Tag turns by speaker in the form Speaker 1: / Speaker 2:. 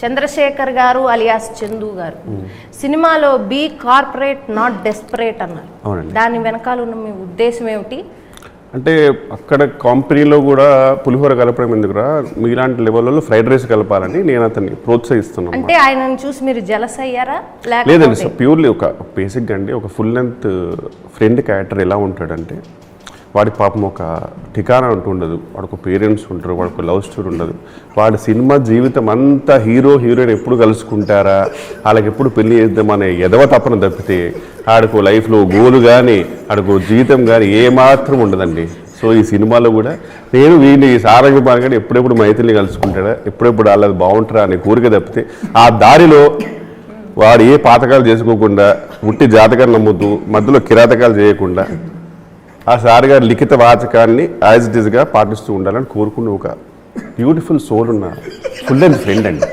Speaker 1: చంద్రశేఖర్ గారు అలియాస్ చందు గారు సినిమాలో బీ కార్పొరేట్ నాట్ డెస్పరేట్ అన్నారు. దాని వెనకాల ఉన్న మీ ఉద్దేశం ఏమిటి?
Speaker 2: అంటే అక్కడ కంపెనీలో కూడా పులిహోర కలపడం ఎందుకురా, మీలాంటి లెవెల్లో ఫ్రైడ్ రైస్ కలపాలని నేను అతన్ని ప్రోత్సహిస్తున్నాను.
Speaker 1: అంటే ఆయనను చూసి మీరు జలస్ అయ్యారా?
Speaker 2: లేదండి, ప్యూర్లీ ఒక బేసిక్గా అండి ఒక ఫుల్ లెంత్ ఫ్రెండ్ క్యారెక్టర్ ఎలా ఉంటాడంటే, వాడి పాపం ఒక ఠికానా అంటూ ఉండదు, వాడికి పేరెంట్స్ ఉంటారు, వాడికి లవ్ స్టోరీ ఉండదు, వాడి సినిమా జీవితం అంతా హీరో హీరోయిన్ ఎప్పుడు కలుసుకుంటారా, వాళ్ళకి ఎప్పుడు పెళ్లి చేద్దామనే ఎదవ తప్పన తప్పితే ఆడికో లైఫ్లో గోలు కానీ ఆడికో జీవితం కానీ ఏమాత్రం ఉండదండి. సో ఈ సినిమాలో కూడా నేను వీడిని సారంగ పాల్గొని ఎప్పుడెప్పుడు మైత్రిని కలుసుకుంటాడా, ఎప్పుడెప్పుడు వాళ్ళది బాగుంటారా అనే కోరిక తప్పితే ఆ దారిలో వాడు ఏ పాతకాలు చేసుకోకుండా ఉట్టి జాతకాలు నమ్ముతూ మధ్యలో కిరాతకాలు చేయకుండా ఆ సార్ గారి లిఖిత వాచకాన్ని యాజ్ ఇట్ ఈస్గా పాటిస్తూ ఉండాలని కోరుకున్న ఒక బ్యూటిఫుల్ సోల్ ఉన్న ఫుల్ అండ్ ఫ్రెండ్ అండి.